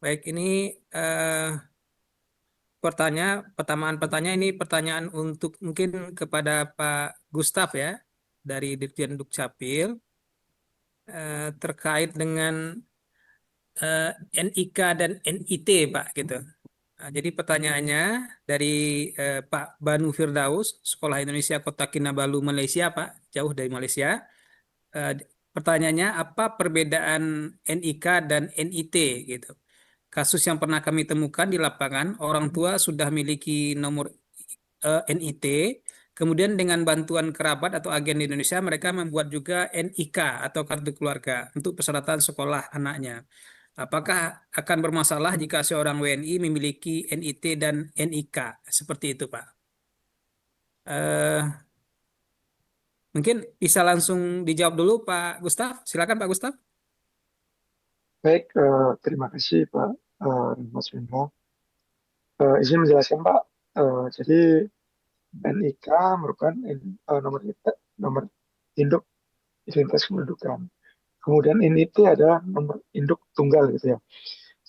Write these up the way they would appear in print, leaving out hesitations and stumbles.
Baik, ini pertanyaan ini pertanyaan untuk mungkin kepada Pak Gustaf ya dari Dirjen Dukcapil terkait dengan eh, NIK dan NIT, Pak gitu. Nah, jadi pertanyaannya dari Pak Banu Firdaus, Sekolah Indonesia Kota Kinabalu, Malaysia, Pak, jauh dari Malaysia. Eh, Pertanyaannya, apa perbedaan NIK dan NIT gitu? Kasus yang pernah kami temukan di lapangan, orang tua sudah miliki nomor NIT, kemudian dengan bantuan kerabat atau agen di Indonesia, mereka membuat juga NIK atau kartu keluarga untuk persyaratan sekolah anaknya. Apakah akan bermasalah jika seorang WNI memiliki NIT dan NIK? Seperti itu, Pak. Eh, Mungkin bisa langsung dijawab dulu, Pak Gustaf. Silakan, Pak Gustaf. Baik, terima kasih Pak Mas Wendra. Izin menjelaskan Pak, jadi NIK merupakan nomor induk identitas kependudukan. Kemudian NIT adalah nomor induk tunggal gitu ya.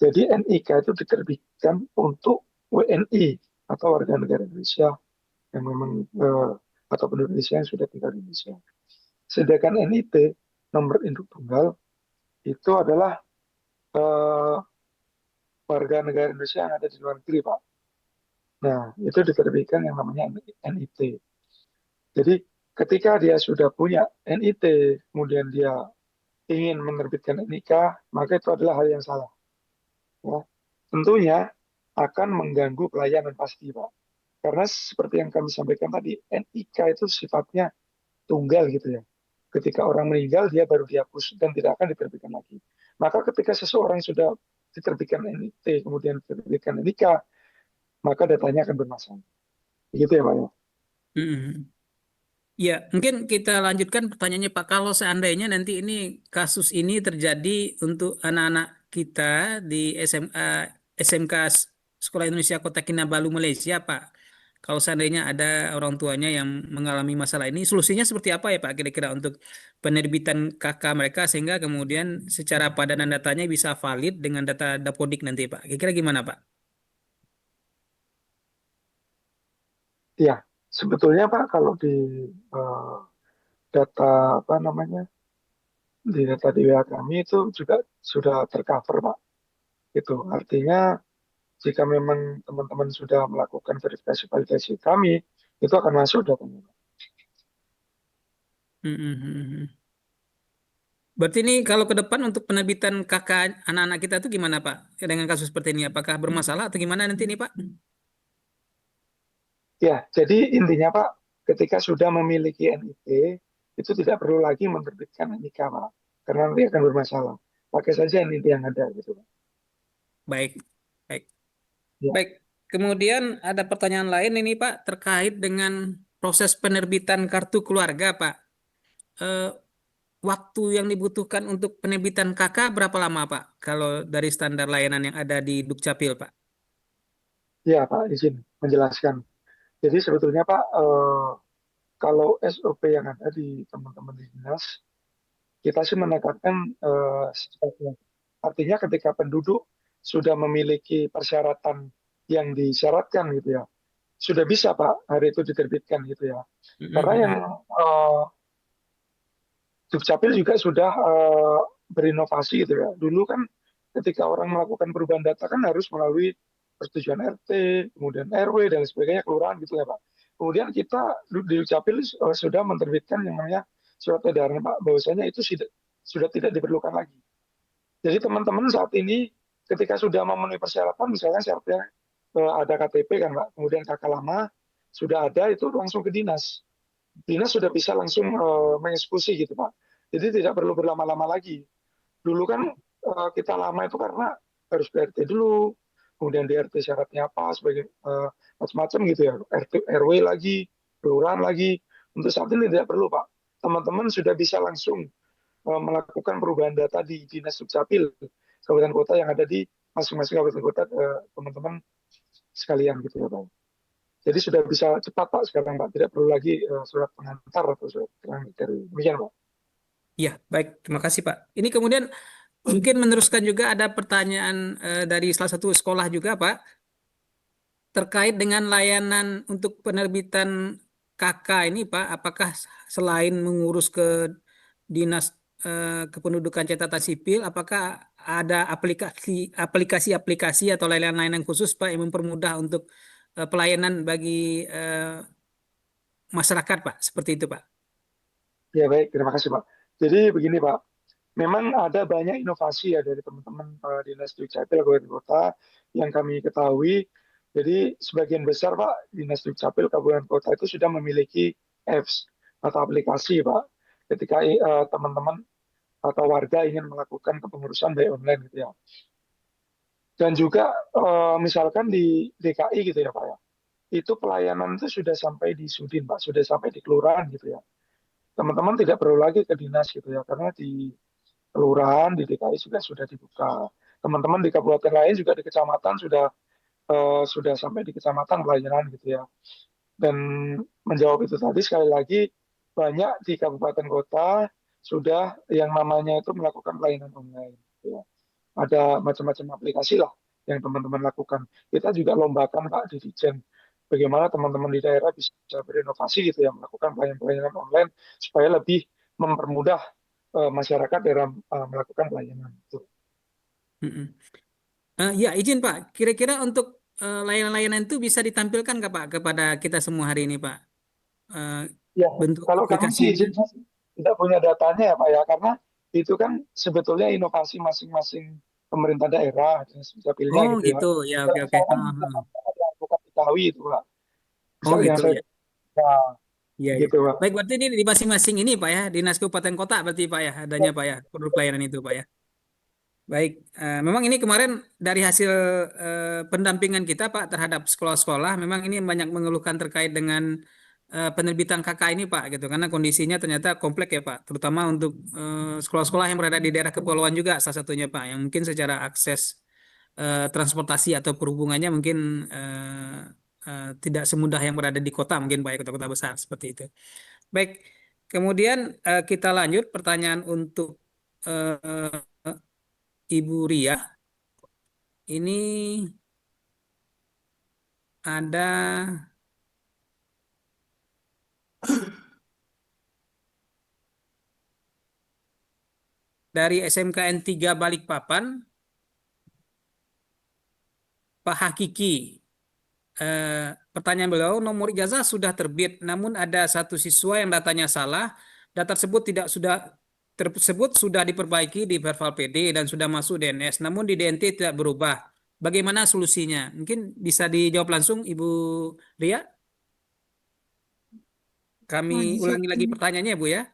Jadi NIK itu diterbitkan untuk WNI atau warga negara Indonesia yang memang atau penduduk Indonesia yang sudah tinggal di Indonesia. Sedangkan NIT nomor induk tunggal itu adalah eh, warga negara Indonesia yang ada di luar negeri Pak. Nah, itu diterbitkan yang namanya NIT. Jadi, ketika dia sudah punya NIT, kemudian dia ingin menerbitkan NIK, maka itu adalah hal yang salah. Ya. Tentunya akan mengganggu pelayanan pasti, Pak. Karena seperti yang kami sampaikan tadi, NIK itu sifatnya tunggal gitu ya. Ketika orang meninggal, dia baru dihapus dan tidak akan diterbitkan lagi. Maka ketika seseorang sudah diterbitkan NIT, kemudian diterbitkan NIK, maka datanya akan bermasalah. Begitu ya, Pak. Ya? Hmm. Ya, mungkin kita lanjutkan pertanyaannya, Pak. Kalau seandainya nanti ini kasus ini terjadi untuk anak-anak kita di SMA, SMK Sekolah Indonesia Kota Kinabalu, Malaysia, Pak. Kalau seandainya ada orang tuanya yang mengalami masalah ini, solusinya seperti apa ya, Pak? Kira-kira untuk penerbitan KK mereka sehingga kemudian secara padanan datanya bisa valid dengan data Dapodik nanti, Pak. Kira-kira gimana, Pak? Ya, sebetulnya Pak kalau di eh, data apa namanya di data di WA kami itu juga sudah tercover Pak. Itu artinya jika memang teman-teman sudah melakukan verifikasi validasi kami itu akan masuk datanya Pak. Hmm, hmm, hmm, hmm. Berarti ini kalau ke depan untuk penerbitan KK anak-anak kita itu gimana, Pak? Dengan kasus seperti ini, apakah bermasalah atau gimana nanti nih, Pak? Ya, jadi intinya Pak ketika sudah memiliki NIT itu tidak perlu lagi menerbitkan NIK Pak karena nanti akan bermasalah. Pakai saja NIT yang ada gitu Pak. Baik, baik, Ya, baik. Kemudian ada pertanyaan lain ini, Pak, terkait dengan proses penerbitan kartu keluarga, Pak. Eh, Waktu yang dibutuhkan untuk penerbitan KK berapa lama, Pak? Kalau dari standar layanan yang ada di Dukcapil, Pak? ya Pak izin menjelaskan. Jadi sebetulnya Pak kalau SOP yang ada di teman-teman di dinas kita sih menekankan secepatnya. Artinya ketika penduduk sudah memiliki persyaratan yang disyaratkan gitu ya, sudah bisa Pak hari itu diterbitkan gitu ya. Karena yang Mhm. eh, Dukcapil juga sudah berinovasi gitu ya. Dulu kan ketika orang melakukan perubahan data kan harus melalui persetujuan RT, kemudian RW dan sebagainya kelurahan gitu ya Pak. Kemudian kita di Dukcapil sudah menerbitkan yang namanya surat edaran Pak bahwasanya itu sudah tidak diperlukan lagi. Jadi teman-teman saat ini ketika sudah memenuhi persyaratan, misalnya syaratnya ada KTP kan Pak, kemudian kakak lama sudah ada itu langsung ke dinas. Dinas sudah bisa langsung mengeksekusi gitu Pak. Jadi tidak perlu berlama-lama lagi. Dulu kan kita lama itu karena harus ke RT dulu, kemudian di RT syaratnya apa, sebagai macam-macam gitu ya. RT, RW lagi, kelurahan lagi. Untuk saat ini tidak perlu Pak. Teman-teman sudah bisa langsung melakukan perubahan data di Dinas Dukcapil kabupaten kota yang ada di masing-masing kabupaten kota teman-teman sekalian gitu ya Pak. Jadi sudah bisa cepat Pak sekarang Pak, tidak perlu lagi surat pengantar atau surat keterangan dari demikian Pak. Ya, baik. Terima kasih, Pak. Ini kemudian Mungkin meneruskan juga ada pertanyaan dari salah satu sekolah juga, Pak, terkait dengan layanan untuk penerbitan KK ini, Pak. Apakah selain mengurus ke Dinas Kependudukan Catatan Sipil, apakah ada aplikasi-aplikasi atau layanan-layanan khusus, Pak, yang mempermudah untuk pelayanan bagi masyarakat, Pak? Seperti itu, Pak. Ya baik, terima kasih Pak. Jadi begini Pak, memang ada banyak inovasi ya dari teman-teman Dinas Dukcapil Kabupaten Kota yang kami ketahui. Jadi sebagian besar Pak, Dinas Dukcapil Kabupaten Kota itu sudah memiliki apps atau aplikasi Pak. Ketika teman-teman atau warga ingin melakukan kepengurusan by online gitu ya. Dan juga misalkan di DKI gitu ya Pak ya, itu pelayanan itu sudah sampai di Sudin Pak, sudah sampai di kelurahan gitu ya. Teman-teman tidak perlu lagi ke dinas gitu ya, karena di kelurahan di DKI juga sudah dibuka. Teman-teman di kabupaten lain juga di kecamatan sudah sampai di kecamatan pelayanan gitu ya. Dan menjawab itu tadi sekali lagi banyak di kabupaten kota sudah yang namanya itu melakukan pelayanan online. Gitu ya. Ada macam-macam aplikasi lah yang teman-teman lakukan. Kita juga lombakan Pak di Dijen bagaimana teman-teman di daerah bisa berinovasi gitu ya melakukan pelayanan-pelayanan online supaya lebih mempermudah masyarakat dalam melakukan pelayanan itu. Mm-mm. Ya, izin Pak. Kira-kira untuk layanan-layanan itu bisa ditampilkan nggak Pak kepada kita semua hari ini, Pak? Eh, Ya, Bentuk kalau kami sih aplikasinya. izin saya tidak punya datanya ya Pak ya, karena itu kan sebetulnya inovasi masing-masing pemerintah daerah dan sebagainya Oh, gitu ya. gitu. Ya, oke, Kalau oke. saya kan Ah, bisa ah. ada advokat Betawi itu Pak. Oh, Yang gitu saya ya. nah, Iya, iya. gitu Pak. Baik, berarti ini di masing-masing ini, Pak ya, Dinas Kabupaten Kota berarti Pak ya, adanya Pak ya, produk pelayanan itu, Pak ya. Baik, memang ini kemarin dari hasil pendampingan kita Pak terhadap sekolah-sekolah, memang ini banyak mengeluhkan terkait dengan penerbitan KK ini Pak, gitu, karena kondisinya ternyata kompleks ya Pak, terutama untuk sekolah-sekolah yang berada di daerah kepulauan juga salah satunya Pak, yang mungkin secara akses transportasi atau perhubungannya mungkin tidak semudah yang berada di kota, mungkin Pak ya, kota-kota besar seperti itu. Baik, kemudian kita lanjut pertanyaan untuk Ibu Ria. Ini ada dari SMKN 3 Balikpapan, Pak Hakiki. Pertanyaan beliau, nomor ijazah sudah terbit, namun ada satu siswa yang datanya salah. Data tersebut sudah diperbaiki di Verval PD dan sudah masuk DNS, namun di DNT tidak berubah. Bagaimana solusinya? Mungkin bisa dijawab langsung, Ibu Ria. Kami Mohon ulangi izin. lagi pertanyaannya, Bu ya.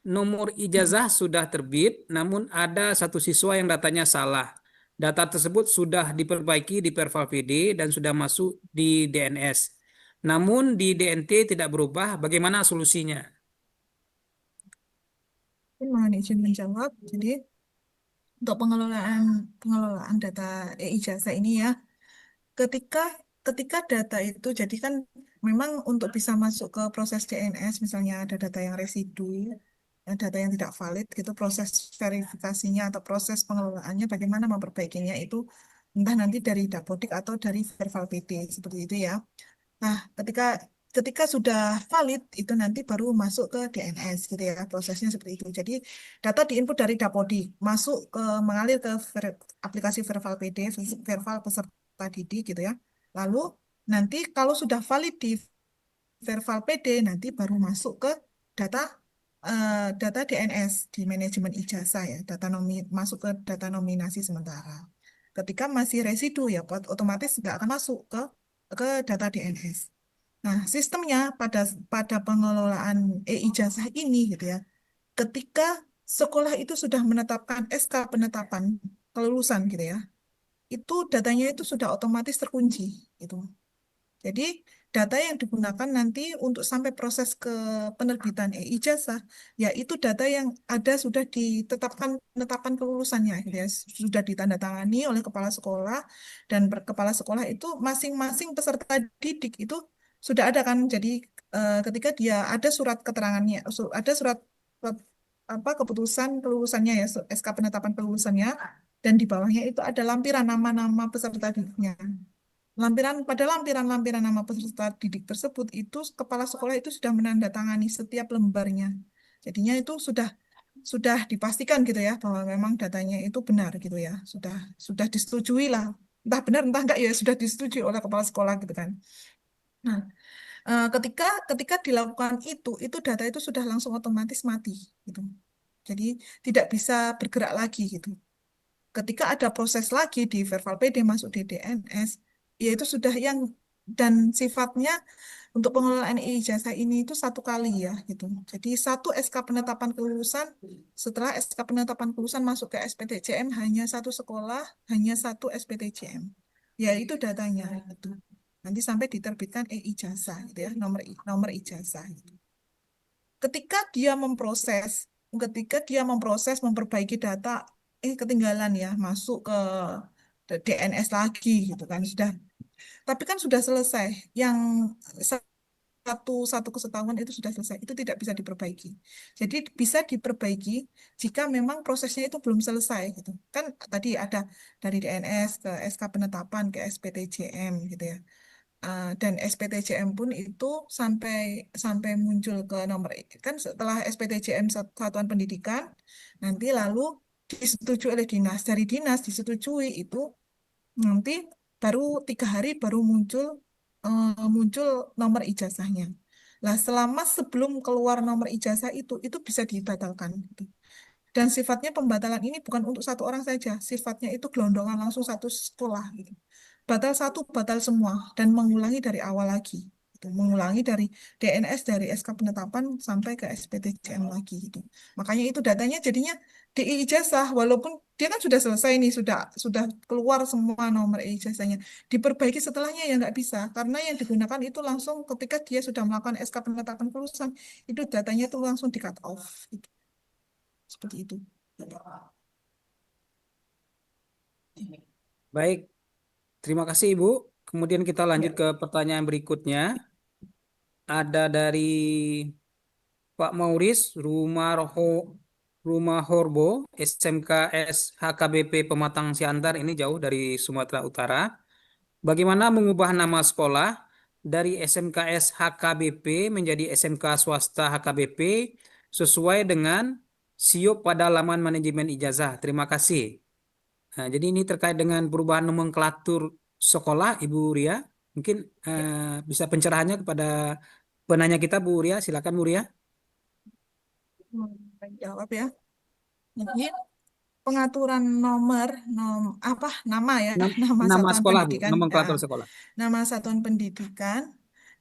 Nomor ijazah sudah terbit, namun ada satu siswa yang datanya salah. Data tersebut sudah diperbaiki di Perval PD dan sudah masuk di DNS. Namun di DNT tidak berubah. Bagaimana solusinya? Mohon izin menjawab. Jadi untuk pengelolaan pengelolaan data e-ijazah ini ya, ketika ketika data itu jadi kan memang untuk bisa masuk ke proses DNS, misalnya ada data yang residu, data yang tidak valid gitu, proses verifikasinya atau proses pengelolaannya bagaimana memperbaikinya itu entah nanti dari Dapodik atau dari Verval PD seperti itu ya. Nah, ketika ketika sudah valid itu nanti baru masuk ke DNS gitu ya, prosesnya seperti itu. Jadi data diinput dari Dapodi masuk ke mengalir ke aplikasi Verval PD, Verval peserta didik gitu ya. Lalu nanti kalau sudah valid di Verval PD nanti baru masuk ke data data DNS di manajemen ijazah ya, masuk ke data nominasi sementara. Ketika masih residu ya otomatis nggak akan masuk ke data DNS. Nah, sistemnya pada pada pengelolaan e-ijazah ini gitu ya. Ketika sekolah itu sudah menetapkan SK penetapan kelulusan gitu ya, itu datanya itu sudah otomatis terkunci gitu. Jadi data yang digunakan nanti untuk sampai proses ke penerbitan e-ijazah, yaitu data yang ada sudah ditetapkan penetapan kelulusannya, gitu ya, sudah ditandatangani oleh kepala sekolah dan kepala sekolah itu masing-masing peserta didik itu sudah ada kan. Jadi ketika dia ada surat keterangannya, ada surat apa keputusan kelulusannya ya, SK penetapan kelulusannya, dan di bawahnya itu ada lampiran nama-nama peserta didiknya. Lampiran nama peserta didik tersebut itu kepala sekolah itu sudah menandatangani setiap lembarnya. Jadinya itu sudah dipastikan gitu ya bahwa memang datanya itu benar gitu ya. Sudah disetujui lah. Entah benar entah enggak ya sudah disetujui oleh kepala sekolah gitu kan. Nah, ketika ketika dilakukan itu data itu sudah langsung otomatis mati gitu. Jadi tidak bisa bergerak lagi gitu. Ketika ada proses lagi di Verval PD masuk di DNS, yaitu sudah yang dan sifatnya untuk pengelolaan ijazah ini itu satu kali ya gitu. Jadi satu SK penetapan kelulusan, setelah SK penetapan kelulusan masuk ke SPTJM hanya satu sekolah, hanya satu SPTJM. Ya itu datanya gitu. Nanti sampai diterbitkan ijazah gitu ya, nomor ijazah gitu. Ketika dia memproses, ketika dia memproses memperbaiki data, ketinggalan ya masuk ke DNS lagi gitu kan sudah. Tapi kan sudah selesai. Yang satu satu kesetahuan itu sudah selesai, itu tidak bisa diperbaiki. Jadi bisa diperbaiki jika memang prosesnya itu belum selesai gitu. Kan tadi ada dari DNS ke SK penetapan ke SPTJM gitu ya. Dan SPTJM pun itu sampai sampai muncul ke nomor kan setelah SPTJM Satuan Pendidikan nanti lalu disetujui oleh dinas, dari dinas disetujui itu nanti baru 3 hari baru muncul nomor ijazahnya. Lah selama sebelum keluar nomor ijazah itu bisa dibatalkan gitu. Dan sifatnya pembatalan ini bukan untuk satu orang saja, sifatnya itu gelondongan langsung satu sekolah gitu. Batal satu, batal semua, dan mengulangi dari awal lagi. Gitu. Mengulangi dari DNS, dari SK penetapan sampai ke SPTJM lagi gitu. Makanya itu datanya jadinya di ijazah, walaupun dia kan sudah selesai nih, sudah keluar semua nomor ijazahnya. Diperbaiki setelahnya ya nggak bisa, karena yang digunakan itu langsung ketika dia sudah melakukan SK penetapan kelulusan, itu datanya itu langsung di cut off. Gitu. Seperti itu. Baik, terima kasih Ibu. Kemudian kita lanjut ke pertanyaan berikutnya. Ada dari Pak Mauris, Rumah Horbo, SMKS HKBP Pematang Siantar, ini jauh dari Sumatera Utara. Bagaimana mengubah nama sekolah dari SMKS HKBP menjadi SMK swasta HKBP sesuai dengan SIUP pada laman manajemen ijazah? Terima kasih. Nah, jadi ini terkait dengan perubahan nomenklatur sekolah, Ibu Ria. Mungkin bisa pencerahannya kepada penanya kita, Bu Ria. Silakan, Bu Ria. Jawab ya. Jadi pengaturan apa nama ya, nama Nama satuan sekolah, Bu. pendidikan, Nomenklatur sekolah. nama satuan pendidikan.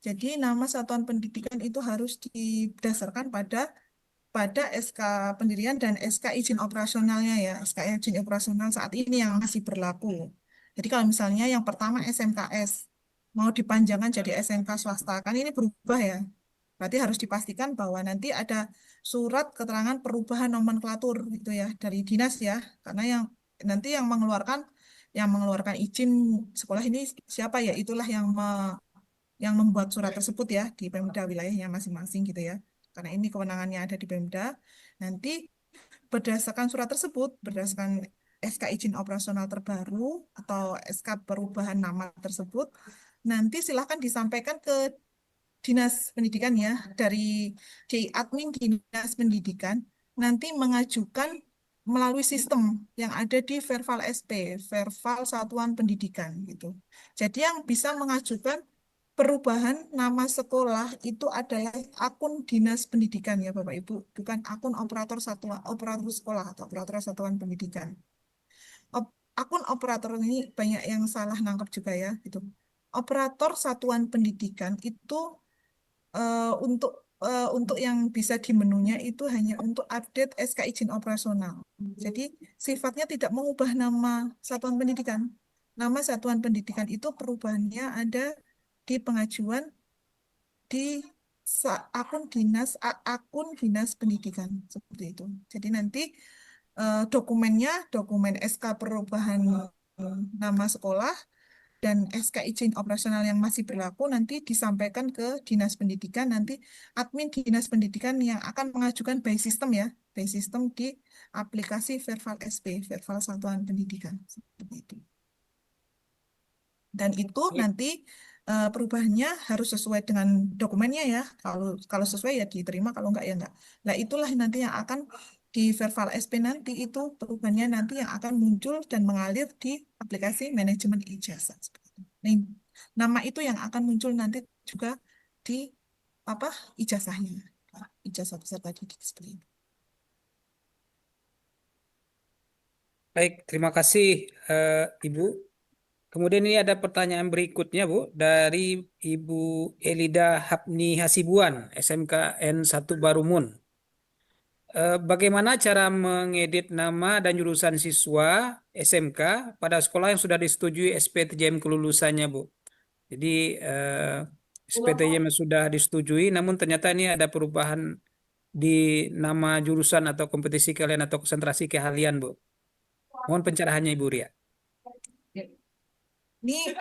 Jadi nama satuan pendidikan itu harus didasarkan pada SK pendirian dan SK izin operasionalnya ya, SK izin operasional saat ini yang masih berlaku. Jadi kalau misalnya yang pertama SMKS mau dipanjangkan jadi SMK swasta, kan ini berubah ya. Berarti harus dipastikan bahwa nanti ada surat keterangan perubahan nomenklatur gitu ya dari dinas ya, karena nanti yang mengeluarkan izin sekolah ini siapa ya, itulah yang membuat surat tersebut ya di Pemda wilayahnya masing-masing gitu ya. Karena ini kewenangannya ada di Pemda. Nanti berdasarkan surat tersebut, berdasarkan SK izin operasional terbaru atau SK perubahan nama tersebut, nanti silahkan disampaikan ke Dinas Pendidikan ya, di admin Dinas Pendidikan, nanti mengajukan melalui sistem yang ada di Verval SP, Verval Satuan Pendidikan gitu. Jadi yang bisa mengajukan perubahan nama sekolah itu adalah akun Dinas Pendidikan ya Bapak Ibu, bukan akun operator sekolah atau operator satuan pendidikan. Akun operator ini banyak yang salah nangkep juga ya gitu. Operator satuan pendidikan itu untuk yang bisa di menunya itu hanya untuk update SK izin operasional. Jadi sifatnya tidak mengubah nama satuan pendidikan. Nama satuan pendidikan itu perubahannya ada di pengajuan di akun dinas pendidikan seperti itu. Jadi nanti dokumen SK perubahan nama sekolah dan SK izin operasional yang masih berlaku nanti disampaikan ke Dinas Pendidikan, nanti admin Dinas Pendidikan yang akan mengajukan by system ya, by system di aplikasi Verval SP, Verval Satuan Pendidikan. Seperti itu. Dan itu Baik. nanti perubahannya harus sesuai dengan dokumennya ya. Kalau kalau sesuai ya diterima, kalau enggak ya enggak. Nah, itulah nanti yang akan di Verval SP nanti itu perubahannya nanti yang akan muncul dan mengalir di aplikasi manajemen ijazah. Seperti itu. Nah, nama itu yang akan muncul nanti juga di apa ijazahnya, ijazah peserta didik seperti itu. Baik, terima kasih Ibu. Kemudian ini ada pertanyaan berikutnya, Bu, dari Ibu Elida Hapni Hasibuan, SMKN 1 Barumun. Bagaimana cara mengedit nama dan jurusan siswa SMK pada sekolah yang sudah disetujui SPTJM kelulusannya, Bu? Jadi SPTJM sudah disetujui, namun ternyata ini ada perubahan di nama jurusan atau kompetisi kalian atau konsentrasi keahlian, Bu. Mohon pencerahannya, Ibu Ria. Ini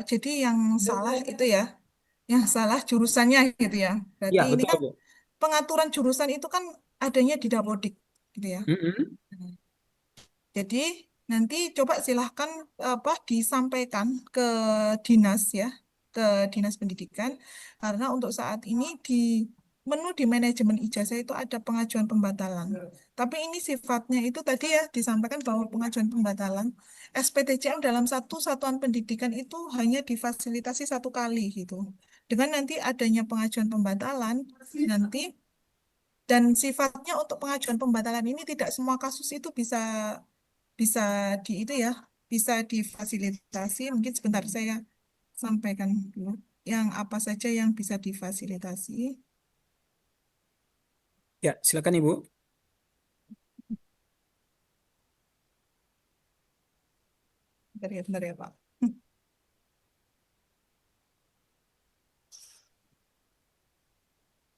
jadi yang salah itu ya, yang salah jurusannya gitu ya. Berarti Ya, ini betul, kan Bu. pengaturan jurusan itu kan adanya di Dapodik gitu ya. Mm-mm. Jadi nanti coba silahkan apa disampaikan ke dinas ya, ke dinas pendidikan karena untuk saat ini di menu di manajemen ijazah itu ada pengajuan pembatalan. Tapi ini sifatnya itu tadi ya disampaikan bahwa pengajuan pembatalan SPTJM dalam satu satuan pendidikan itu hanya difasilitasi satu kali gitu. Dengan nanti adanya pengajuan pembatalan nanti dan sifatnya untuk pengajuan pembatalan ini tidak semua kasus itu bisa bisa di itu ya, bisa difasilitasi. Mungkin sebentar saya sampaikan dulu yang apa saja yang bisa difasilitasi. Ya, silakan Ibu. Bentar ya Pak.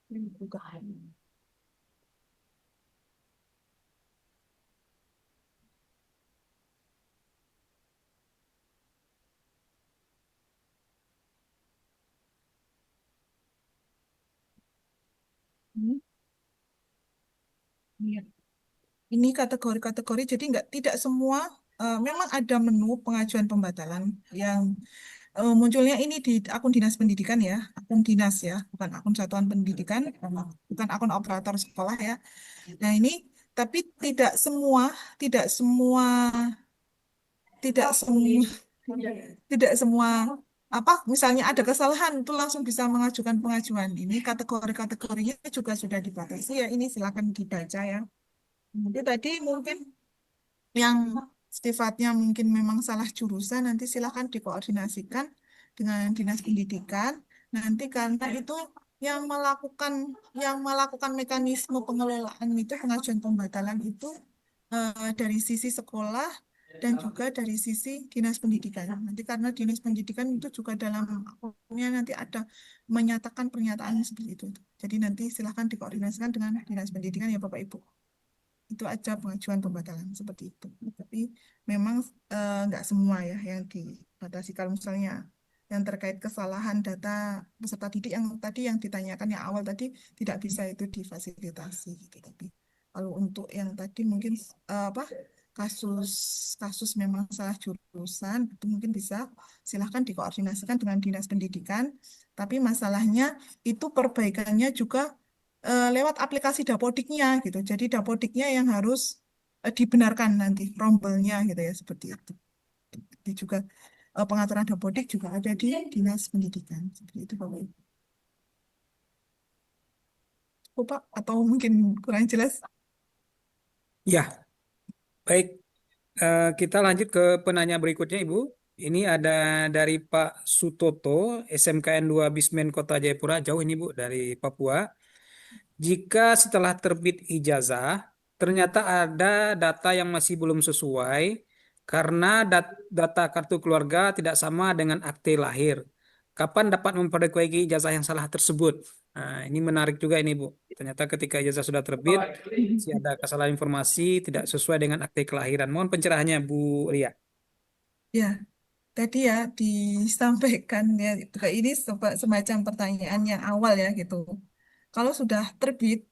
Ini bukaan. Ini, iya. Ini kategori-kategori, jadi nggak tidak semua memang ada menu pengajuan pembatalan yang munculnya ini di akun dinas pendidikan ya, akun dinas ya, bukan akun satuan pendidikan, bukan akun operator sekolah ya. Nah ini, tapi tidak semua, tidak semua, tidak semua apa, misalnya ada kesalahan itu langsung bisa mengajukan pengajuan. Ini kategori-kategorinya juga sudah dibatasi ya. Ini silakan dibaca ya. Nanti tadi mungkin yang sifatnya mungkin memang salah jurusan nanti silakan dikoordinasikan dengan dinas pendidikan nanti karena itu yang melakukan mekanisme pengelolaan itu pengajuan pembatalan itu dari sisi sekolah dan juga dari sisi dinas pendidikan nanti karena dinas pendidikan itu juga dalam akunnya nanti ada menyatakan pernyataan seperti itu jadi nanti silakan dikoordinasikan dengan dinas pendidikan ya Bapak Ibu itu aja pengajuan pembatalan seperti itu. Tapi memang nggak semua ya yang dibatasi. Kalau misalnya yang terkait kesalahan data peserta didik yang tadi yang ditanyakan yang awal tadi tidak bisa itu difasilitasi gitu. Tapi kalau untuk yang tadi mungkin apa kasus kasus memang salah jurusan itu mungkin bisa silahkan dikoordinasikan dengan dinas pendidikan. Tapi masalahnya itu perbaikannya juga lewat aplikasi Dapodiknya gitu. Jadi Dapodiknya yang harus dibenarkan nanti rombelnya gitu ya seperti itu. Jadi juga pengaturan Dapodik juga ada di Dinas Pendidikan seperti itu Bapak Ibu. Oh, Pak atau mungkin kurang jelas? Ya, baik. Kita lanjut ke penanya berikutnya, Ibu. Ini ada dari Pak Sutoto, SMKN 2 Bismen Kota Jayapura. Jauh ini, Bu, dari Papua. Jika setelah terbit ijazah, ternyata ada data yang masih belum sesuai karena data kartu keluarga tidak sama dengan akte lahir. Kapan dapat memperbaiki ijazah yang salah tersebut? Nah, ini menarik juga ini, Bu. Ternyata ketika ijazah sudah terbit, masih ada kesalahan informasi tidak sesuai dengan akte kelahiran. Mohon pencerahannya, Bu Ria. Ya, tadi ya disampaikan ya ini semacam pertanyaan yang awal ya gitu. Kalau sudah terbit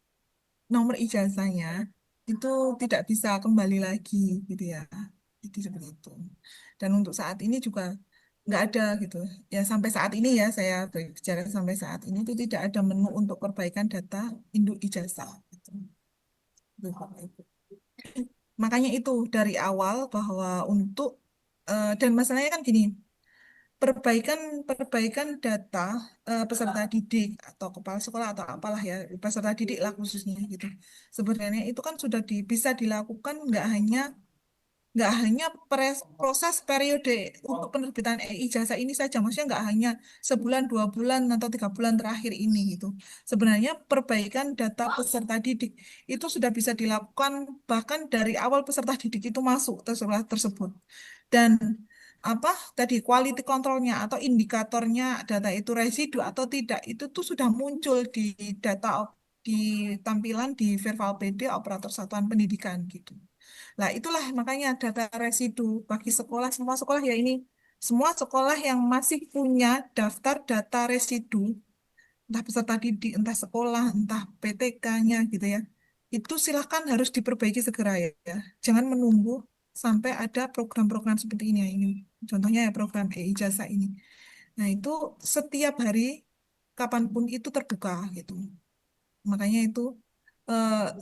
nomor ijazahnya itu tidak bisa kembali lagi gitu ya. Jadi seperti itu. Dan untuk saat ini juga nggak ada gitu. Ya sampai saat ini ya saya berbicara sampai saat ini itu tidak ada menu untuk perbaikan data induk ijazah. Gitu. Itu. Makanya itu dari awal bahwa untuk dan masalahnya kan gini, perbaikan perbaikan data peserta didik atau kepala sekolah atau apalah ya peserta didik lah khususnya gitu. Sebenarnya itu kan sudah bisa dilakukan nggak hanya proses periode untuk penerbitan ijazah ini saja, maksudnya nggak hanya sebulan, 2 bulan, atau 3 bulan terakhir ini gitu. Sebenarnya perbaikan data peserta didik itu sudah bisa dilakukan bahkan dari awal peserta didik itu masuk tersebut. Dan apa tadi quality controlnya atau indikatornya data itu residu atau tidak itu tuh sudah muncul di data di tampilan di Verval PD operator satuan pendidikan gitu. Nah, itulah makanya data residu bagi sekolah, semua sekolah ya ini, semua sekolah yang masih punya daftar data residu, entah peserta didik, entah sekolah, entah PTK-nya gitu ya, itu silakan harus diperbaiki segera ya. Jangan menunggu sampai ada program-program seperti ini ya ini. Contohnya ya program e-ijazah ini. Nah, itu setiap hari, kapanpun itu terbuka gitu. Makanya itu eh,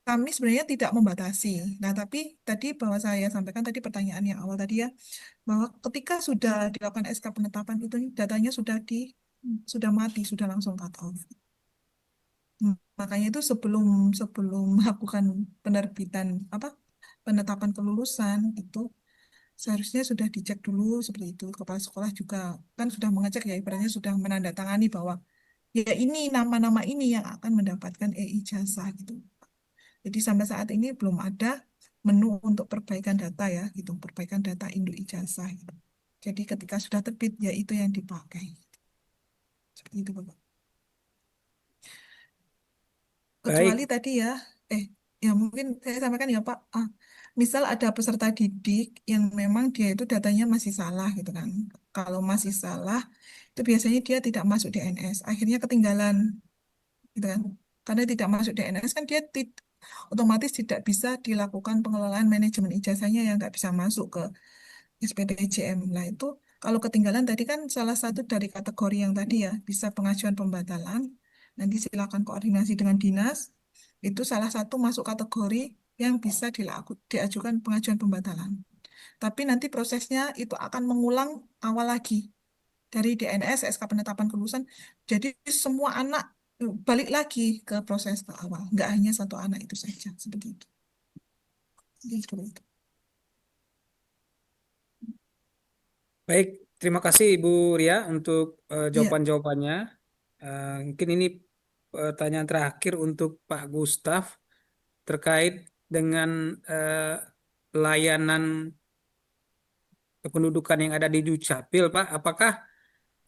kami sebenarnya tidak membatasi. Nah, tapi tadi bahwa saya sampaikan tadi pertanyaan yang awal tadi ya, bahwa ketika sudah dilakukan SK penetapan itu datanya sudah mati, sudah langsung cut off. Makanya itu sebelum sebelum melakukan penerbitan apa penetapan kelulusan itu seharusnya sudah dicek dulu seperti itu. Kepala sekolah juga kan sudah mengecek ya, ibaratnya sudah menandatangani bahwa ya ini nama-nama ini yang akan mendapatkan e-ijazah gitu. Jadi sampai saat ini belum ada menu untuk perbaikan data ya, gitu, perbaikan data induk ijazah. Gitu. Jadi ketika sudah terbit ya itu yang dipakai. Seperti itu, Bapak. Kecuali Baik, tadi ya, ya mungkin saya sampaikan ya Pak, misal ada peserta didik yang memang dia itu datanya masih salah gitu kan. Kalau masih salah, itu biasanya dia tidak masuk DNS, akhirnya ketinggalan gitu kan. Karena tidak masuk DNS kan dia otomatis tidak bisa dilakukan pengelolaan manajemen ijazahnya yang nggak bisa masuk ke SPTJM. Nah itu kalau ketinggalan tadi kan salah satu dari kategori yang tadi ya bisa pengajuan pembatalan. Nanti silakan koordinasi dengan dinas. Itu salah satu masuk kategori yang bisa diajukan pengajuan pembatalan. Tapi nanti prosesnya itu akan mengulang awal lagi dari DNS SK penetapan kelulusan. Jadi semua anak balik lagi ke proses ke awal, nggak hanya satu anak itu saja seperti itu. Jadi seperti itu. baik. Terima kasih Ibu Ria untuk Iya, jawaban-jawabannya. Mungkin ini pertanyaan terakhir untuk Pak Gustaf terkait dengan layanan kependudukan yang ada di Dukcapil, Pak. Apakah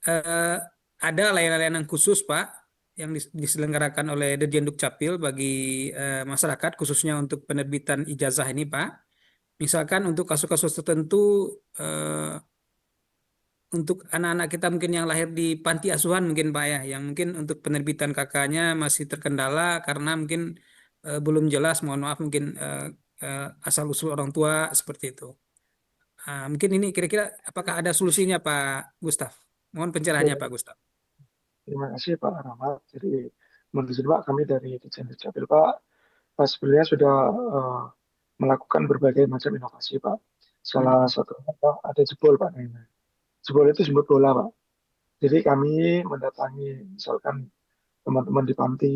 eh, ada layanan-layanan khusus, Pak, yang diselenggarakan oleh Dirjen Dukcapil bagi masyarakat, khususnya untuk penerbitan ijazah ini, Pak? Misalkan untuk kasus-kasus tertentu, eh, untuk anak-anak kita mungkin yang lahir di panti asuhan mungkin, Pak ya, yang mungkin untuk penerbitan kakaknya masih terkendala karena mungkin belum jelas, mohon maaf, mungkin asal-usul orang tua seperti itu. Mungkin ini kira-kira apakah ada solusinya, Pak Gustaf? Mohon pencerahannya, Pak Oke, Gustaf. terima kasih Pak Rahmat. Jadi menurut Pak kami dari Ditjen Dukcapil Pak, sebenarnya sudah eh, melakukan berbagai macam inovasi Pak. Salah Hmm. satunya Pak ada jebol Pak. Nah, jebol itu jemput bola Pak. Jadi kami mendatangi misalkan teman-teman di panti,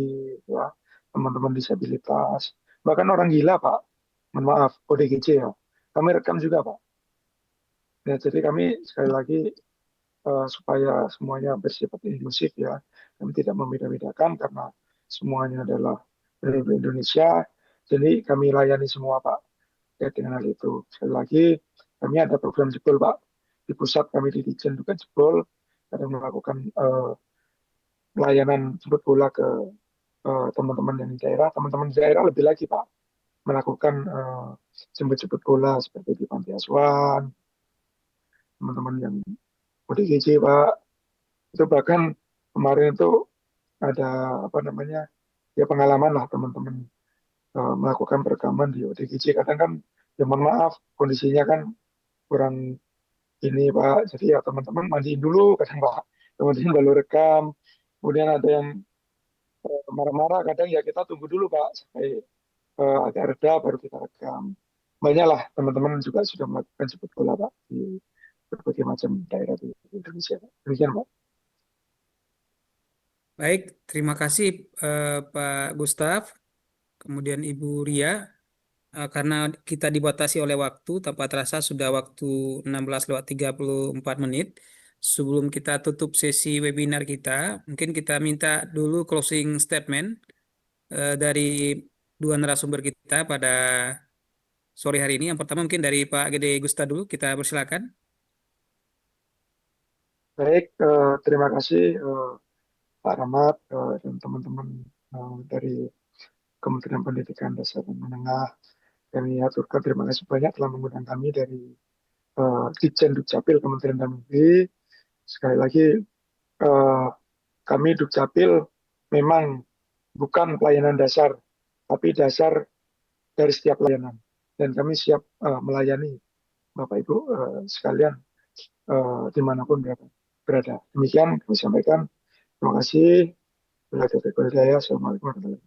ya, teman-teman disabilitas, bahkan orang gila Pak. Mohon maaf, ODGJ ya. Kami rekam juga Pak. Ya, jadi kami sekali lagi supaya semuanya bersifat inklusif ya. Kami tidak membeda-bedakan karena semuanya adalah penduduk Indonesia. Jadi kami layani semua Pak terkait dengan hal itu. Sekali lagi kami ada program jebol Pak. Di pusat kami di Ditjen juga jebol kadang melakukan pelayanan jemput bola ke teman-teman yang di daerah. Teman-teman di daerah lebih lagi Pak melakukan jemput-jemput bola seperti di panti asuhan, teman-teman yang ODGJ Pak. Itu bahkan kemarin itu ada apa namanya ya pengalaman lah teman-teman melakukan perekaman di ODGJ. Kadang kan ya mohon maaf kondisinya kan kurang ini Pak. Jadi ya teman-teman mandiin dulu kadang Pak. Kemudian baru rekam. Kemudian ada yang marah-marah kadang ya kita tunggu dulu Pak sampai agak reda baru kita rekam. Banyak lah teman-teman juga sudah melakukan sepak bola Pak di berbagai macam daerah di Indonesia Pak. Demikian Pak. Baik, terima kasih Pak Gustaf, kemudian Ibu Ria. Karena kita dibatasi oleh waktu, tanpa terasa sudah waktu 16:34. Sebelum kita tutup sesi webinar kita, mungkin kita minta dulu closing statement dari dua narasumber kita pada sore hari ini. Yang pertama mungkin dari Pak Gede Gusta dulu, kita persilakan. Baik, terima kasih Pak Rahmat dan teman-teman dari Kementerian Pendidikan Dasar dan Menengah. Kami aturkan terima kasih banyak telah mengundang kami dari Ditjen Dukcapil Kementerian Dalam Negeri. Sekali lagi, eh, kami Dukcapil memang bukan pelayanan dasar, tapi dasar dari setiap layanan. Dan kami siap melayani Bapak Ibu sekalian dimanapun berada. Demikian kami sampaikan. Terima kasih. Bila taufiq wal hidayah. Assalamualaikum warahmatullahi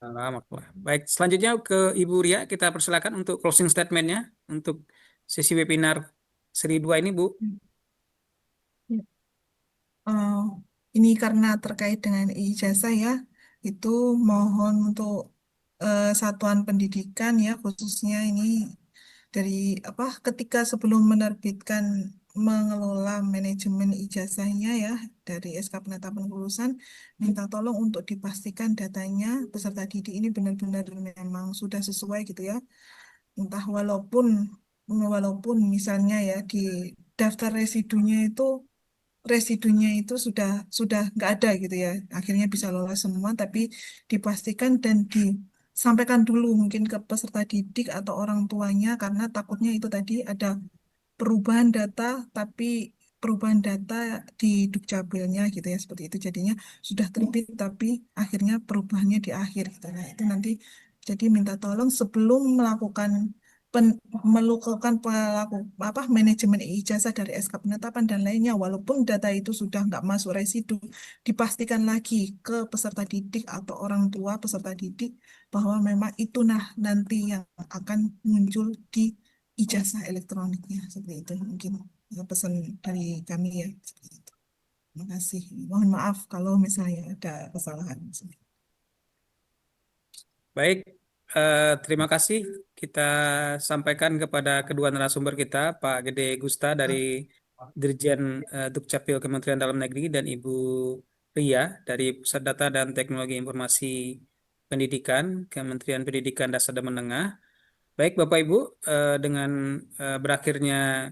wabarakatuh. Baik, selanjutnya ke Ibu Ria, kita persilakan untuk closing statementnya untuk sesi webinar seri 2 ini, Bu. Ya. Eh, ini karena terkait dengan ijazah ya, itu mohon untuk satuan pendidikan ya khususnya ini dari apa ketika sebelum menerbitkan mengelola manajemen ijazahnya ya dari SK penetapan kelulusan minta tolong untuk dipastikan datanya peserta didik ini benar-benar memang sudah sesuai gitu ya entah walaupun misalnya ya di daftar residunya itu sudah nggak ada gitu ya. Akhirnya bisa lolos semua, tapi dipastikan dan disampaikan dulu mungkin ke peserta didik atau orang tuanya karena takutnya itu tadi ada perubahan data, tapi perubahan data di dukcapilnya gitu ya seperti itu. Jadinya sudah terbit tapi akhirnya perubahannya di akhir gitu. Nah, itu nanti jadi minta tolong sebelum melakukan apa manajemen ijazah dari SK penetapan dan lainnya walaupun data itu sudah nggak masuk residu dipastikan lagi ke peserta didik atau orang tua peserta didik bahwa memang itu nah nanti yang akan muncul di ijazah elektroniknya seperti itu mungkin pesan dari kami ya seperti itu. Terima kasih. Mohon maaf kalau misalnya ada kesalahan. Baik, terima kasih kita sampaikan kepada kedua narasumber kita, Pak Gede Gusta dari Dirjen Dukcapil Kementerian Dalam Negeri dan Ibu Ria dari Pusat Data dan Teknologi Informasi Pendidikan, Kementerian Pendidikan Dasar dan Menengah. Baik, Bapak Ibu, dengan berakhirnya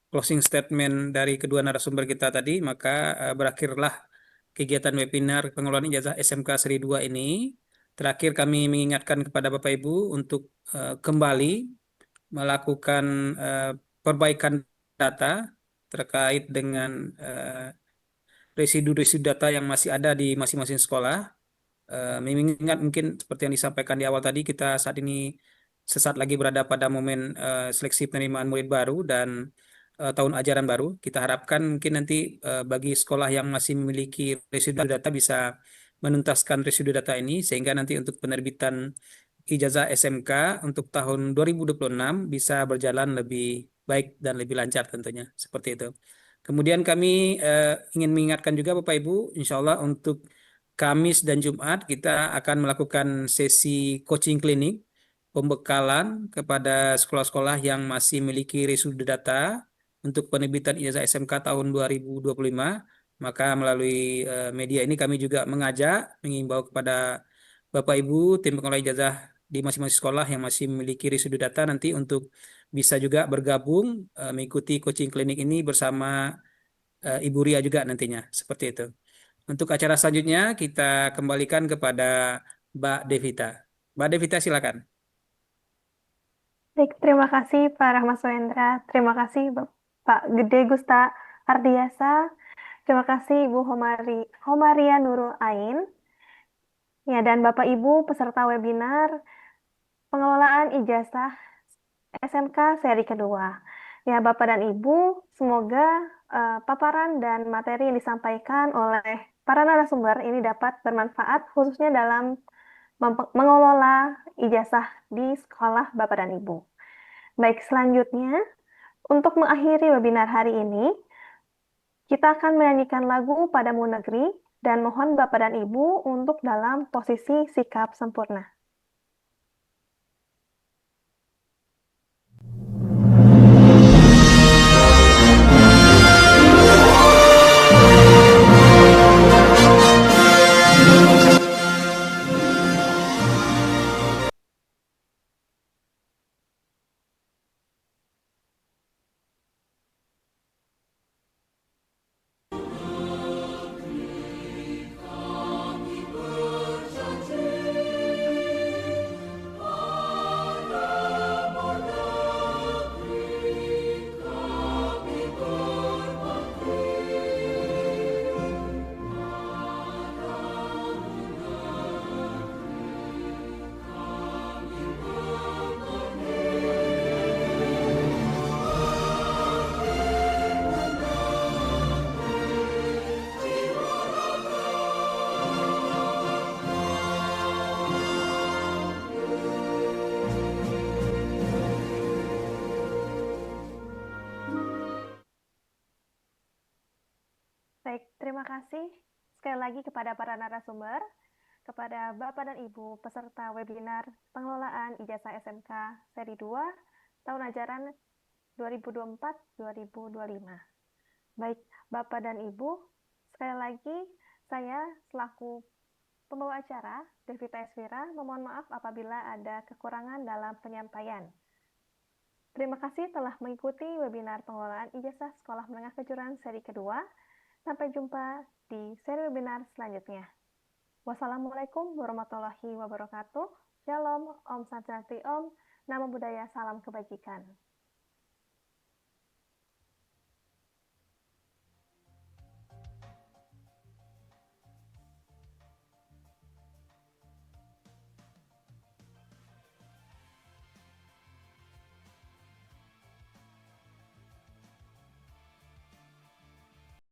closing statement dari kedua narasumber kita tadi, maka berakhirlah kegiatan webinar pengelolaan ijazah SMK Seri 2 ini. Terakhir kami mengingatkan kepada Bapak Ibu untuk kembali melakukan eh, perbaikan data terkait dengan residu-residu data yang masih ada di masing-masing sekolah. Mengingat mungkin seperti yang disampaikan di awal tadi, kita saat ini sesaat lagi berada pada momen seleksi penerimaan murid baru dan tahun ajaran baru. Kita harapkan mungkin nanti bagi sekolah yang masih memiliki residu data bisa menuntaskan residu data ini sehingga nanti untuk penerbitan ijazah SMK untuk tahun 2026 bisa berjalan lebih baik dan lebih lancar tentunya. Seperti itu. Kemudian kami ingin mengingatkan juga Bapak Ibu, insya Allah untuk Kamis dan Jumat kita akan melakukan sesi coaching klinik pembekalan kepada sekolah-sekolah yang masih memiliki resude data untuk penerbitan ijazah SMK tahun 2025. Maka melalui media ini kami juga mengajak, mengimbau kepada Bapak Ibu tim pengelola ijazah di masing-masing sekolah yang masih memiliki resude data nanti untuk bisa juga bergabung mengikuti coaching klinik ini bersama Ibu Ria juga nantinya. Seperti itu. Untuk acara selanjutnya kita kembalikan kepada Mbak Devita. Mbak Devita silakan. Baik, terima kasih Pak Rahmat Sohendra. Terima kasih Pak Gede Gusta Ardiasa. Terima kasih Ibu Homaria Nurul Ain. Ya, dan Bapak Ibu peserta webinar pengelolaan ijazah SMK seri kedua. Ya, Bapak dan Ibu, semoga paparan dan materi yang disampaikan oleh para narasumber ini dapat bermanfaat khususnya dalam mengelola ijazah di sekolah Bapak dan Ibu. Baik, selanjutnya untuk mengakhiri webinar hari ini, kita akan menyanyikan lagu Padamu Negeri dan mohon Bapak dan Ibu untuk dalam posisi sikap sempurna. Baik, terima kasih sekali lagi kepada para narasumber, kepada Bapak dan Ibu peserta webinar pengelolaan ijazah SMK seri 2 tahun ajaran 2024-2025. Baik, Bapak dan Ibu, sekali lagi saya selaku pembawa acara, Devita Esvira, memohon maaf apabila ada kekurangan dalam penyampaian. Terima kasih telah mengikuti webinar pengelolaan ijazah sekolah menengah kejuruan seri kedua. Sampai jumpa di seri webinar selanjutnya. Wassalamualaikum warahmatullahi wabarakatuh. Shalom, Om Santi Om, Namo Buddhaya, salam kebajikan.